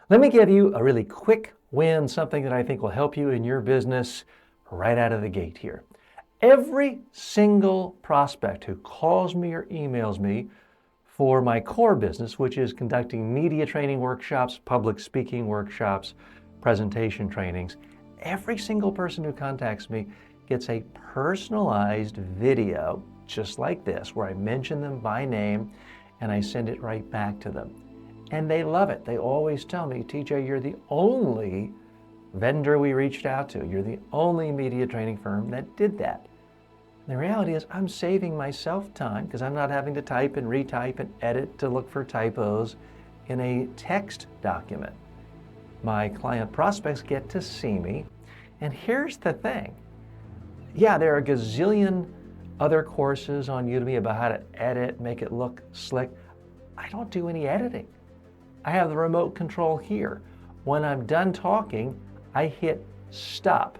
Let me give you a really quick win, something that I think will help you in your business right out of the gate here. Every single prospect who calls me or emails me for my core business, which is conducting media training workshops, public speaking workshops, presentation trainings, every single person who contacts me gets a personalized video just like this, where I mention them by name and I send it right back to them. And they love it. They always tell me, TJ, you're the only vendor we reached out to. You're the only media training firm that did that. The reality is I'm saving myself time because I'm not having to type and retype and edit to look for typos in a text document. My client prospects get to see me. And here's the thing. Yeah, there are a gazillion other courses on Udemy about how to edit, make it look slick. I don't do any editing. I have the remote control here. When I'm done talking, I hit stop.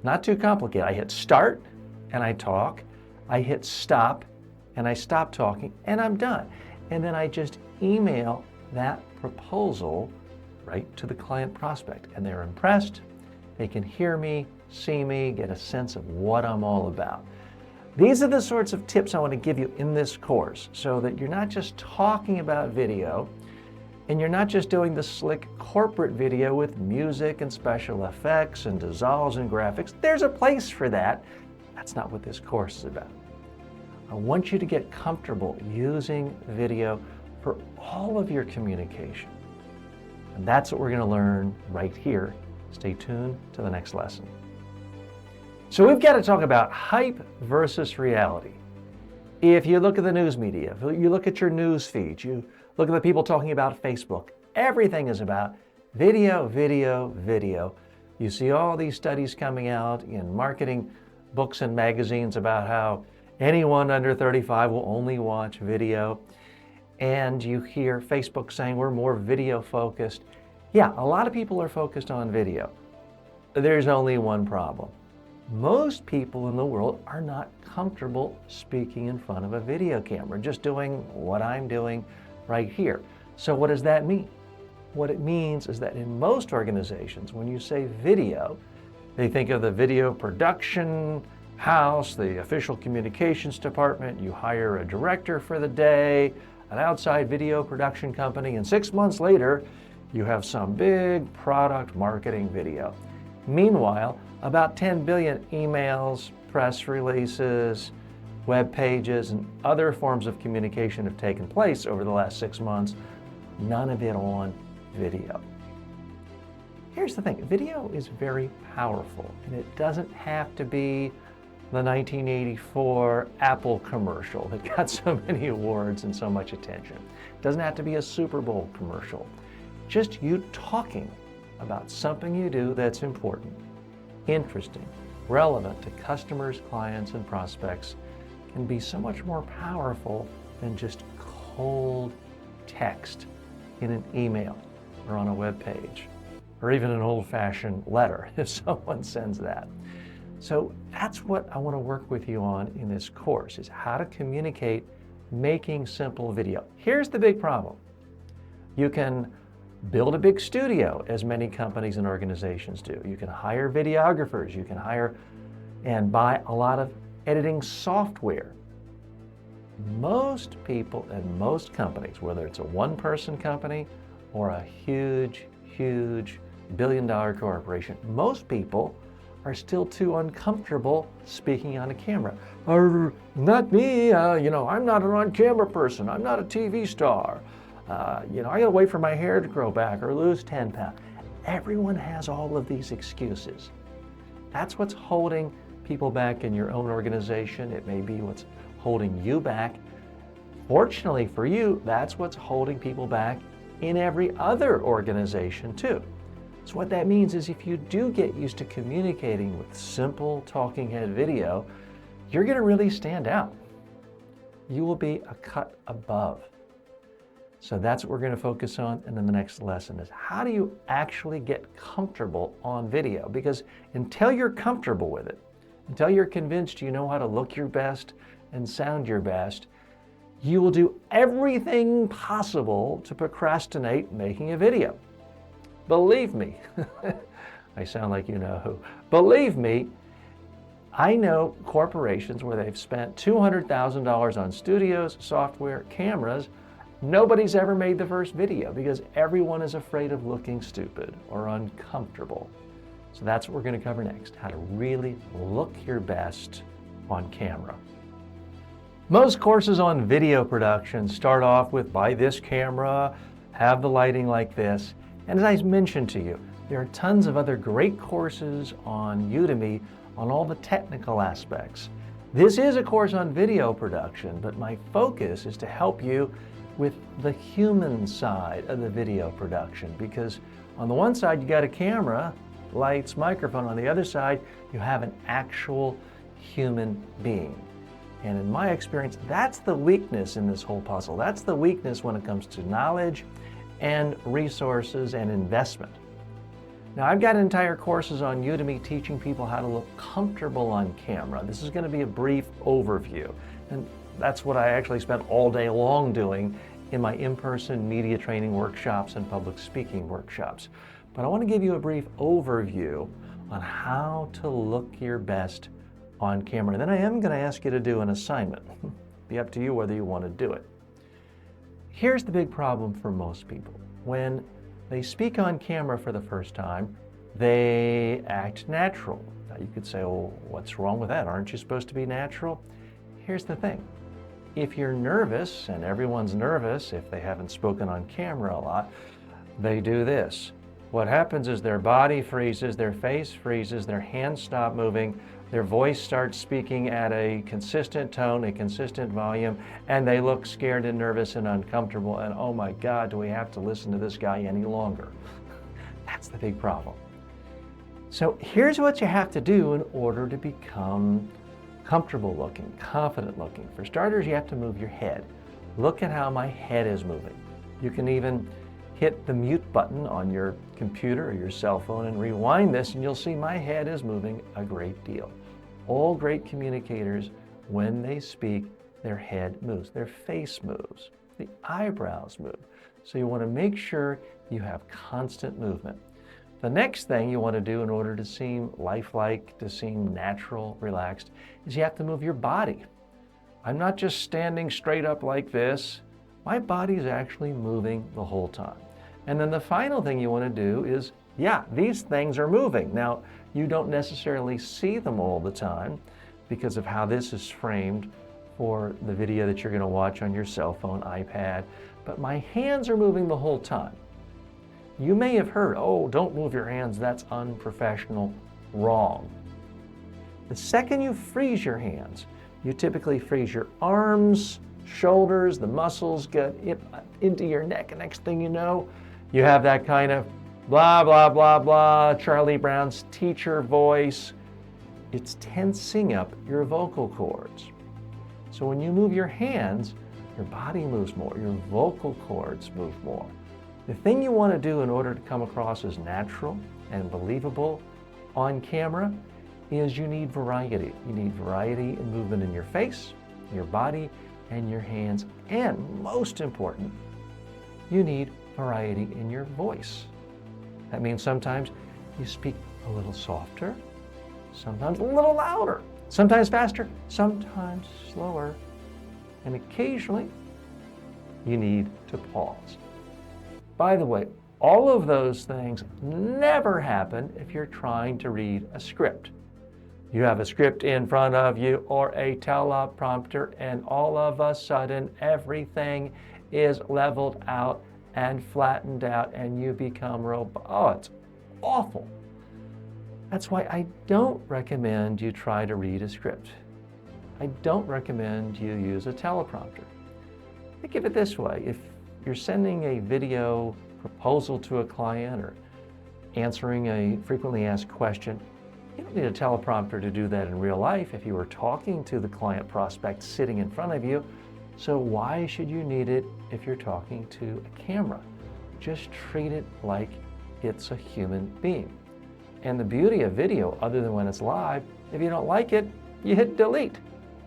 Not too complicated. I hit start and I talk. I hit stop and I stop talking and I'm done. And then I just email that proposal right to the client prospect. And they're impressed. They can hear me, see me, get a sense of what I'm all about. These are the sorts of tips I want to give you in this course so that you're not just talking about video and you're not just doing the slick corporate video with music and special effects and dissolves and graphics. There's a place for that. That's not what this course is about. I want you to get comfortable using video for all of your communication. And that's what we're going to learn right here. Stay tuned to the next lesson. So we've got to talk about hype versus reality. If you look at the news media, if you look at your news feeds, you look at the people talking about Facebook, everything is about video, video, video. You see all these studies coming out in marketing books and magazines about how anyone under 35 will only watch video. And you hear Facebook saying we're more video focused. Yeah, a lot of people are focused on video. There's only one problem. Most people in the world are not comfortable speaking in front of a video camera, just doing what I'm doing right here. So what does that mean? What it means is that in most organizations, when you say video, they think of the video production house, the official communications department. You hire a director for the day, an outside video production company, and 6 months later, you have some big product marketing video. Meanwhile, about 10 billion emails, press releases, web pages, and other forms of communication have taken place over the last 6 months, none of it on video. Here's the thing, video is very powerful, and it doesn't have to be the 1984 Apple commercial that got so many awards and so much attention. It doesn't have to be a Super Bowl commercial. Just you talking about something you do that's important, interesting, relevant to customers, clients, and prospects can be so much more powerful than just cold text in an email or on a web page, or even an old-fashioned letter if someone sends that. So that's what I want to work with you on in this course, is how to communicate making simple video. Here's the big problem. You can build a big studio, as many companies and organizations do. You can hire videographers. You can hire and buy a lot of editing software. Most people and most companies, whether it's a one-person company or a huge, huge billion-dollar corporation, most people are still too uncomfortable speaking on a camera. Not me, I'm not an on-camera person. I'm not a TV star. I gotta wait for my hair to grow back or lose 10 pounds. Everyone has all of these excuses. That's what's holding people back in your own organization. It may be what's holding you back. Fortunately for you, that's what's holding people back in every other organization too. So what that means is if you do get used to communicating with simple talking head video, you're gonna really stand out. You will be a cut above. So that's what we're going to focus on in the next lesson, is how do you actually get comfortable on video? Because until you're comfortable with it, until you're convinced you know how to look your best and sound your best, you will do everything possible to procrastinate making a video. Believe me, I sound like you know who. Believe me, I know corporations where they've spent $200,000 on studios, software, cameras. Nobody's ever made the first video because everyone is afraid of looking stupid or uncomfortable. So that's what we're going to cover next, how to really look your best on camera. Most courses on video production start off with buy this camera, have the lighting like this. And as I mentioned to you, there are tons of other great courses on Udemy on all the technical aspects. This is a course on video production, but my focus is to help you with the human side of the video production, because on the one side you got a camera, lights, microphone. On the other side, you have an actual human being. And in my experience, that's the weakness in this whole puzzle. That's the weakness when it comes to knowledge and resources and investment. Now, I've got entire courses on Udemy teaching people how to look comfortable on camera. This is going to be a brief overview. And that's what I actually spent all day long doing in my in-person media training workshops and public speaking workshops. But I want to give you a brief overview on how to look your best on camera. And then I am going to ask you to do an assignment. Be up to you whether you want to do it. Here's the big problem for most people. When they speak on camera for the first time, they act natural. Now you could say, oh, what's wrong with that? Aren't you supposed to be natural? Here's the thing. If you're nervous, and everyone's nervous if they haven't spoken on camera a lot, they do this. What happens is their body freezes, their face freezes, their hands stop moving, their voice starts speaking at a consistent tone, a consistent volume, and they look scared and nervous and uncomfortable, and oh my God, do we have to listen to this guy any longer? That's the big problem. So here's what you have to do in order to become comfortable looking, confident looking. For starters, you have to move your head. Look at how my head is moving. You can even hit the mute button on your computer or your cell phone and rewind this, and you'll see my head is moving a great deal. All great communicators, when they speak, their head moves, their face moves, the eyebrows move. So you want to make sure you have constant movement. The next thing you want to do in order to seem lifelike, to seem natural, relaxed, is you have to move your body. I'm not just standing straight up like this. My body is actually moving the whole time. And then the final thing you want to do is, yeah, these things are moving. Now, you don't necessarily see them all the time because of how this is framed for the video that you're going to watch on your cell phone, iPad, but my hands are moving the whole time. You may have heard, oh, don't move your hands, that's unprofessional. Wrong. The second you freeze your hands, you typically freeze your arms, shoulders, the muscles get into your neck, and next thing you know, you have that kind of blah, blah, blah, blah, Charlie Brown's teacher voice. It's tensing up your vocal cords. So when you move your hands, your body moves more, your vocal cords move more. The thing you want to do in order to come across as natural and believable on camera is you need variety. You need variety in movement in your face, your body, and your hands. And most important, you need variety in your voice. That means sometimes you speak a little softer, sometimes a little louder, sometimes faster, sometimes slower, and occasionally you need to pause. By the way, all of those things never happen if you're trying to read a script. You have a script in front of you or a teleprompter, and all of a sudden everything is leveled out and flattened out, and you become robot. Oh, it's awful. That's why I don't recommend you try to read a script. I don't recommend you use a teleprompter. Think of it this way. If you're sending a video proposal to a client or answering a frequently asked question, you don't need a teleprompter to do that in real life if you were talking to the client prospect sitting in front of you. So why should you need it if you're talking to a camera? Just treat it like it's a human being. And the beauty of video, other than when it's live, if you don't like it, you hit delete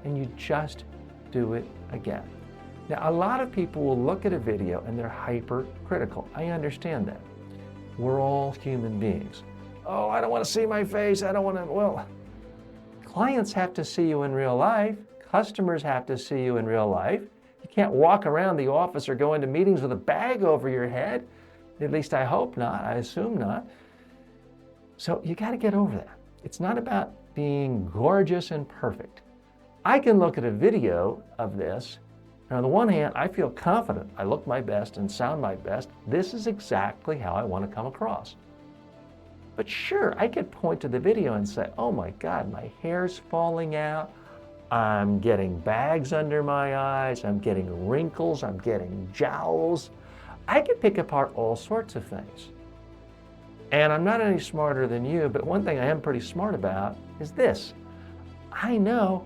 and you just do it again. Now, a lot of people will look at a video and they're hypercritical. I understand that. We're all human beings. Oh, I don't want to see my face. I don't want to, well, clients have to see you in real life. Customers have to see you in real life. You can't walk around the office or go into meetings with a bag over your head. At least I hope not. I assume not. So you got to get over that. It's not about being gorgeous and perfect. I can look at a video of this, and on the one hand, I feel confident. I look my best and sound my best. This is exactly how I want to come across. But sure, I could point to the video and say, oh my God, my hair's falling out. I'm getting bags under my eyes. I'm getting wrinkles. I'm getting jowls. I could pick apart all sorts of things. And I'm not any smarter than you, but one thing I am pretty smart about is this. I know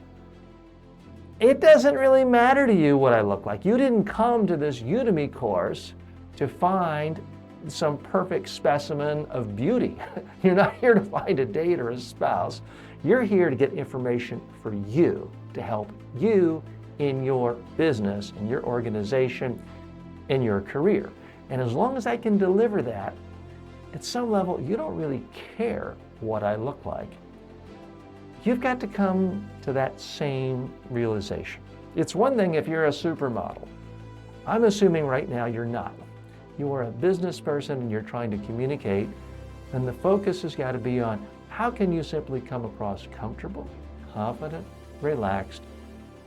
it doesn't really matter to you what I look like. You didn't come to this Udemy course to find some perfect specimen of beauty. You're not here to find a date or a spouse. You're here to get information for you, to help you in your business, in your organization, in your career. And as long as I can deliver that, at some level, you don't really care what I look like. You've got to come to that same realization. It's one thing if you're a supermodel. I'm assuming right now you're not. You are a business person and you're trying to communicate, and the focus has got to be on how can you simply come across comfortable, confident, relaxed,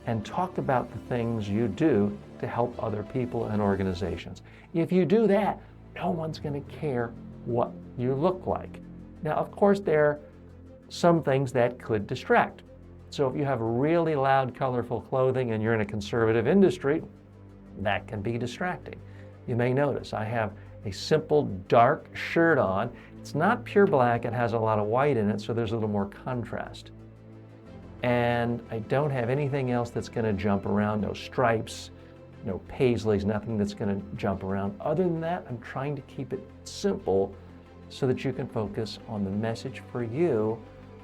and talk about the things you do to help other people and organizations. If you do that, no one's going to care what you look like. Now, of course, there are some things that could distract. So if you have really loud, colorful clothing and you're in a conservative industry, that can be distracting. You may notice I have a simple dark shirt on. It's not pure black, it has a lot of white in it, so there's a little more contrast. And I don't have anything else that's going to jump around, no stripes, no paisleys, nothing that's going to jump around. Other than that, I'm trying to keep it simple so that you can focus on the message for you,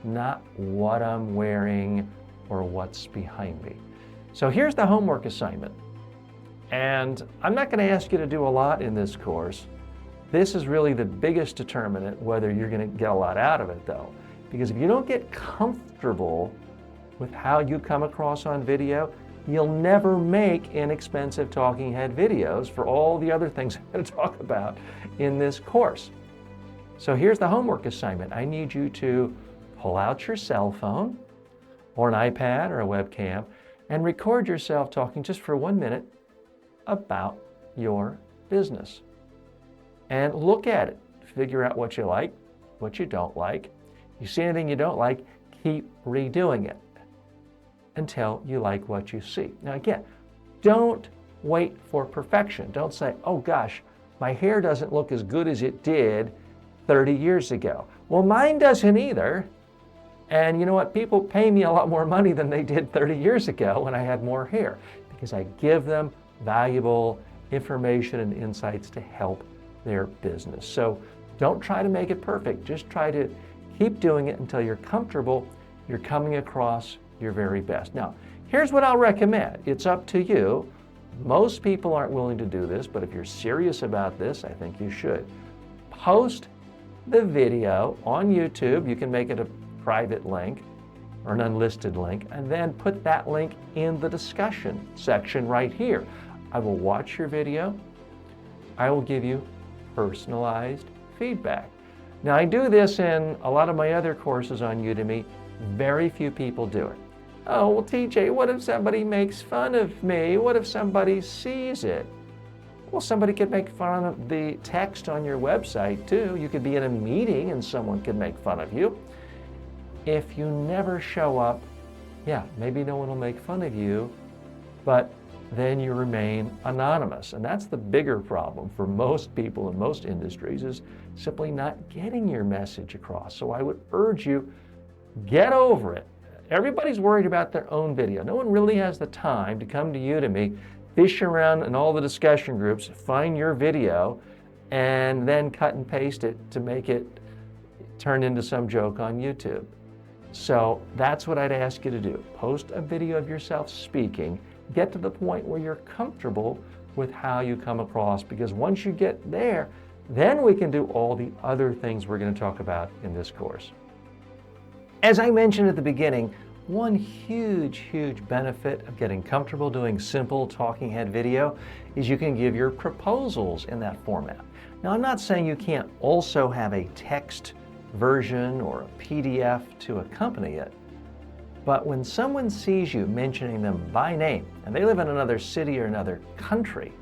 not what I'm wearing or what's behind me. So here's the homework assignment. And I'm not going to ask you to do a lot in this course. This is really the biggest determinant whether you're going to get a lot out of it, though. Because if you don't get comfortable with how you come across on video, you'll never make inexpensive talking head videos for all the other things I'm going to talk about in this course. So here's the homework assignment. I need you to pull out your cell phone or an iPad or a webcam and record yourself talking just for 1 minute about your business. And look at it. Figure out what you like, what you don't like. You see anything you don't like, keep redoing it until you like what you see. Now again, don't wait for perfection. Don't say, oh gosh, my hair doesn't look as good as it did 30 years ago. Well, mine doesn't either. And you know what? People pay me a lot more money than they did 30 years ago when I had more hair, because I give them valuable information and insights to help their business. So don't try to make it perfect. Just try to keep doing it until you're comfortable, you're coming across your very best. Now, here's what I'll recommend. It's up to you. Most people aren't willing to do this, but if you're serious about this, I think you should. Post the video on YouTube. You can make it a private link or an unlisted link, and then put that link in the discussion section right here. I will watch your video. I will give you personalized feedback. Now, I do this in a lot of my other courses on Udemy. Very few people do it. Oh, well, TJ, what if somebody makes fun of me? What if somebody sees it? Well, somebody could make fun of the text on your website too. You could be in a meeting and someone could make fun of you. If you never show up, yeah, maybe no one will make fun of you, but then you remain anonymous. And that's the bigger problem for most people in most industries, is simply not getting your message across. So I would urge you, get over it. Everybody's worried about their own video. No one really has the time to come to Udemy, fish around in all the discussion groups, find your video, and then cut and paste it to make it turn into some joke on YouTube. So that's what I'd ask you to do. Post a video of yourself speaking get to the point where you're comfortable with how you come across, because once you get there, then we can do all the other things we're going to talk about in this course. As I mentioned at the beginning, one huge benefit of getting comfortable doing simple talking head video is you can give your proposals in that format. Now, I'm not saying you can't also have a text version or a PDF to accompany it, but when someone sees you mentioning them by name and they live in another city or another country,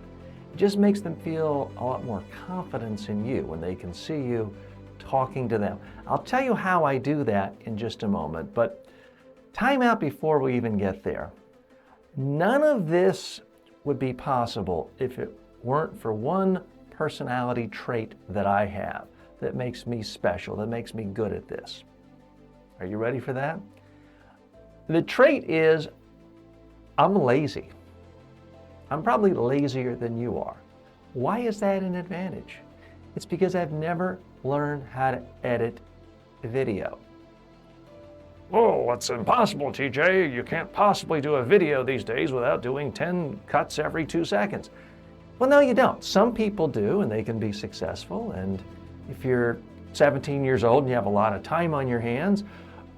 it just makes them feel a lot more confidence in you when they can see you talking to them. I'll tell you how I do that in just a moment, but time out before we even get there. None of this would be possible if it weren't for one personality trait that I have that makes me special, that makes me good at this. Are you ready for that? The trait is I'm lazy. I'm probably lazier than you are. Why is that an advantage? It's because I've never learned how to edit video. Oh, it's impossible, TJ. You can't possibly do a video these days without doing 10 cuts every 2 seconds. Well, no, you don't. Some people do, and they can be successful. And if you're 17 years old and you have a lot of time on your hands,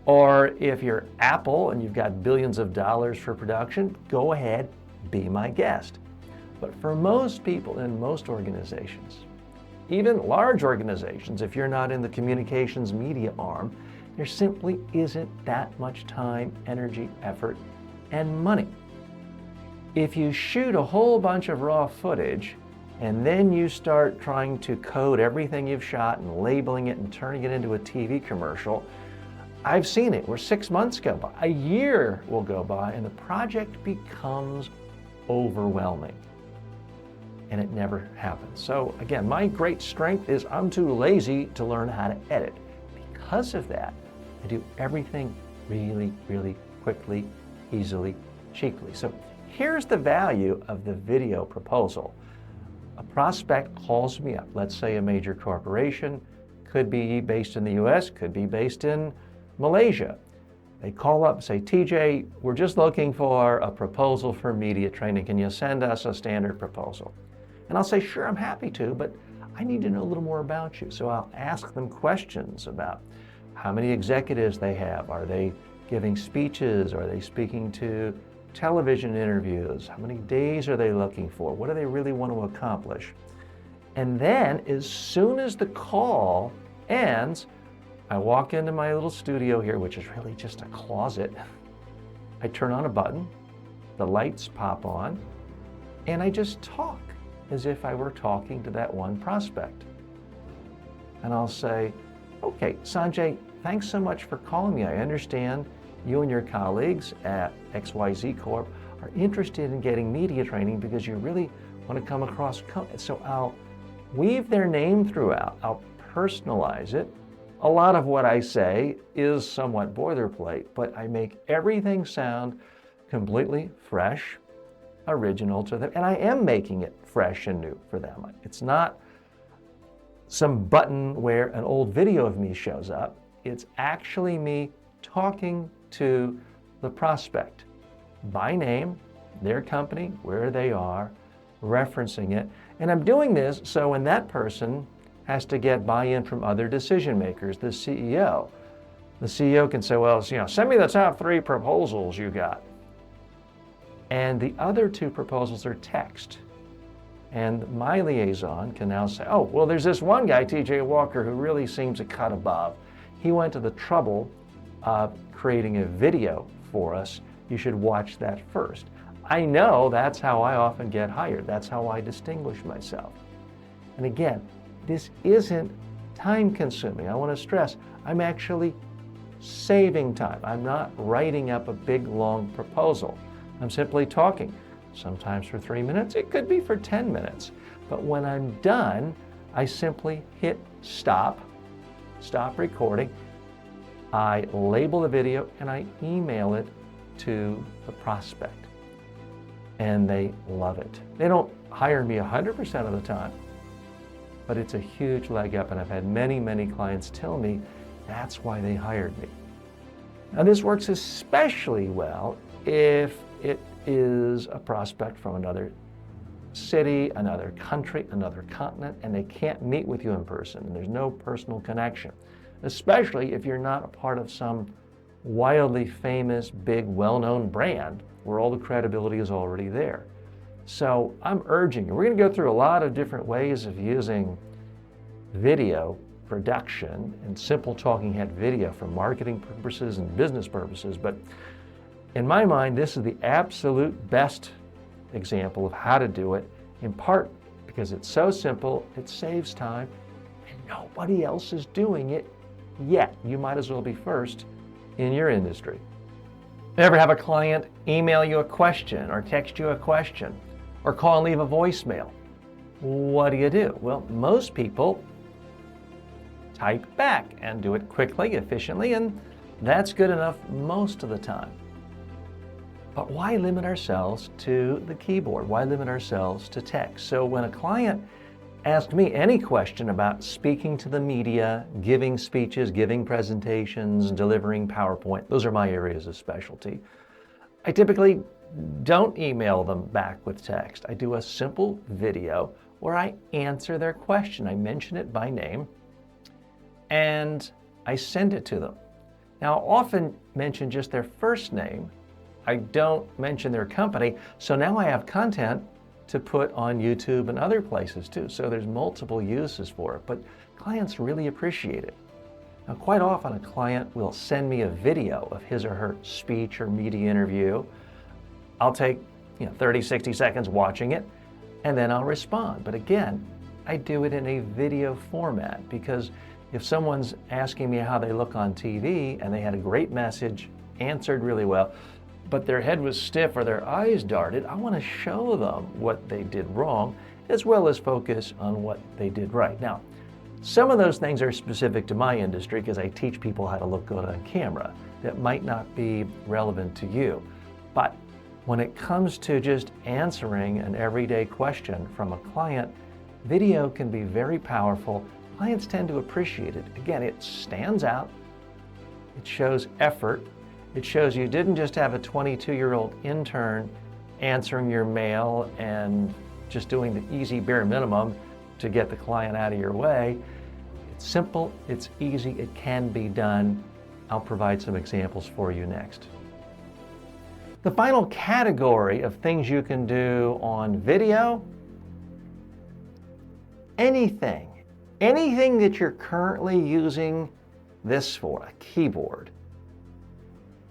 or if you're Apple and you've got billions of dollars for production, go ahead, be my guest. But for most people in most organizations, even large organizations, if you're not in the communications media arm, there simply isn't that much time, energy, effort, and money. If you shoot a whole bunch of raw footage and then you start trying to code everything you've shot and labeling it and turning it into a TV commercial, I've seen it where 6 months go by, a year will go by, and the project becomes overwhelming. And it never happens. So again, my great strength is I'm too lazy to learn how to edit. Because of that, I do everything really quickly, easily, cheaply. So here's the value of the video proposal. A prospect calls me up, let's say a major corporation, could be based in the US, could be based in Malaysia. They call up and say, TJ, we're just looking for a proposal for media training. Can you send us a standard proposal? And I'll say, sure, I'm happy to, but I need to know a little more about you. So I'll ask them questions about how many executives they have. Are they giving speeches? Are they speaking to television interviews? How many days are they looking for? What do they really want to accomplish? And then as soon as the call ends, I walk into my little studio here, which is really just a closet. I turn on a button, the lights pop on, and I just talk as if I were talking to that one prospect. And I'll say, okay, Sanjay, thanks so much for calling me. I understand you and your colleagues at XYZ Corp are interested in getting media training because you really want to come across. So I'll weave their name throughout. I'll personalize it. A lot of what I say is somewhat boilerplate, but I make everything sound completely fresh, original to them, and I am making it fresh and new for them. It's not some button where an old video of me shows up. It's actually me talking to the prospect by name, their company, where they are, referencing it. And I'm doing this so when that person has to get buy-in from other decision makers, the CEO can say, well, send me the top 3 proposals you got. And the other 2 proposals are text. And my liaison can now say, oh, well, there's this one guy, TJ Walker, who really seems to cut above. He went to the trouble of creating a video for us. You should watch that first. I know that's how I often get hired. That's how I distinguish myself. And again, this isn't time consuming. I want to stress, I'm actually saving time. I'm not writing up a big, long proposal. I'm simply talking, sometimes for 3 minutes. It could be for 10 minutes. But when I'm done, I simply hit stop recording. I label the video and I email it to the prospect. And they love it. They don't hire me 100% of the time, but it's a huge leg up, and I've had many clients tell me that's why they hired me. Now this works especially well if it is a prospect from another city, another country, another continent, and they can't meet with you in person. There's no personal connection, especially if you're not a part of some wildly famous, big, well-known brand where all the credibility is already there. So I'm urging you, we're going to go through a lot of different ways of using video production and simple talking head video for marketing purposes and business purposes. But in my mind, this is the absolute best example of how to do it, in part because it's so simple, it saves time, and nobody else is doing it yet. You might as well be first in your industry. Ever have a client email you a question or text you a question or call and leave a voicemail? What do? Well, most people type back and do it quickly, efficiently, and that's good enough most of the time. But why limit ourselves to the keyboard? Why limit ourselves to text? So when a client asked me any question about speaking to the media, giving speeches, giving presentations, delivering PowerPoint, those are my areas of specialty, I typically don't email them back with text. I do a simple video where I answer their question. I mention it by name and I send it to them. Now, I often mention just their first name. I don't mention their company, so now I have content to put on YouTube and other places too. So there's multiple uses for it, but clients really appreciate it. Now, quite often a client will send me a video of his or her speech or media interview. I'll take 30, 60 seconds watching it, and then I'll respond. But again, I do it in a video format because if someone's asking me how they look on TV and they had a great message, answered really well, but their head was stiff or their eyes darted, I want to show them what they did wrong as well as focus on what they did right. Now, some of those things are specific to my industry because I teach people how to look good on camera. That might not be relevant to you. But when it comes to just answering an everyday question from a client, video can be very powerful. Clients tend to appreciate it. Again, it stands out. It shows effort. It shows you didn't just have a 22-year-old intern answering your mail and just doing the easy bare minimum to get the client out of your way. It's simple, it's easy, it can be done. I'll provide some examples for you next. The final category of things you can do on video, anything that you're currently using this for, a keyboard,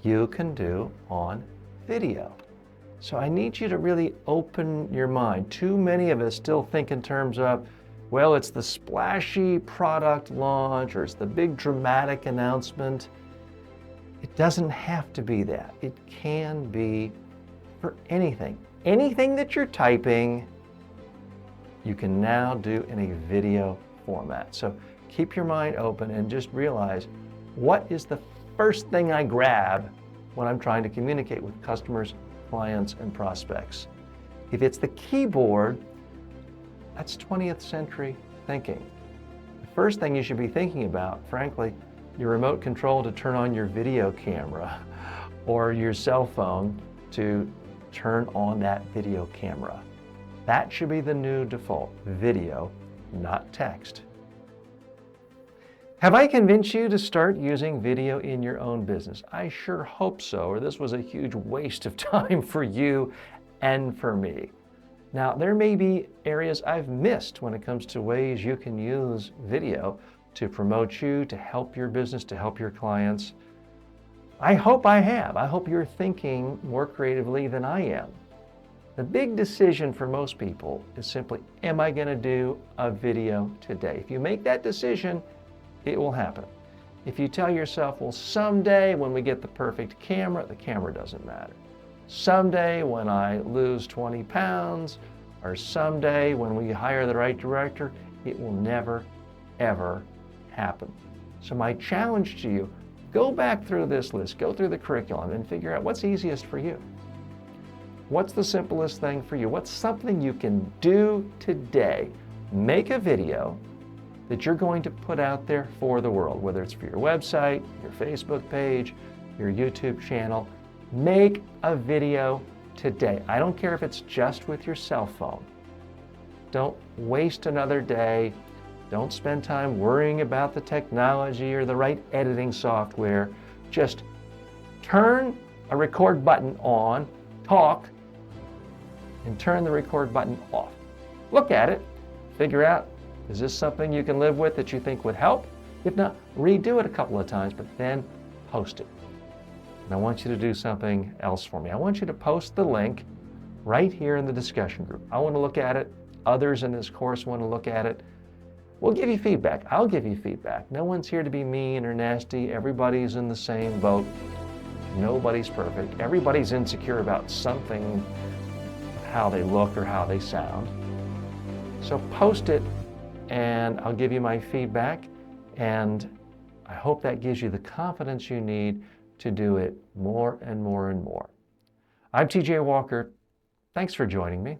you can do on video. So I need you to really open your mind. Too many of us still think in terms of, well, it's the splashy product launch or it's the big dramatic announcement. It doesn't have to be that. It can be for anything. Anything that you're typing, you can now do in a video format. So keep your mind open and just realize, what is the first thing I grab when I'm trying to communicate with customers, clients, and prospects? If it's the keyboard, that's 20th century thinking. The first thing you should be thinking about, frankly, your remote control to turn on your video camera or your cell phone to turn on that video camera. That should be the new default, video, not text. Have I convinced you to start using video in your own business? I sure hope so, or this was a huge waste of time for you and for me. Now, there may be areas I've missed when it comes to ways you can use video to promote you, to help your business, to help your clients. I hope I have. I hope you're thinking more creatively than I am. The big decision for most people is simply, am I going to do a video today? If you make that decision, it will happen. If you tell yourself, well, someday when we get the perfect camera, the camera doesn't matter. Someday when I lose 20 pounds, or someday when we hire the right director, it will never, ever happen. So my challenge to you, go back through this list, go through the curriculum and figure out what's easiest for you. What's the simplest thing for you? What's something you can do today? Make a video that you're going to put out there for the world, whether it's for your website, your Facebook page, your YouTube channel. Make a video today. I don't care if it's just with your cell phone. Don't waste another day. Don't spend time worrying about the technology or the right editing software. Just turn a record button on, talk, and turn the record button off. Look at it, figure out, is this something you can live with that you think would help? If not, redo it a couple of times, but then post it. And I want you to do something else for me. I want you to post the link right here in the discussion group. I want to look at it. Others in this course want to look at it. We'll give you feedback. I'll give you feedback. No one's here to be mean or nasty. Everybody's in the same boat. Nobody's perfect. Everybody's insecure about something, how they look or how they sound. So post it and I'll give you my feedback, and I hope that gives you the confidence you need to do it more and more and more. I'm TJ Walker. Thanks for joining me.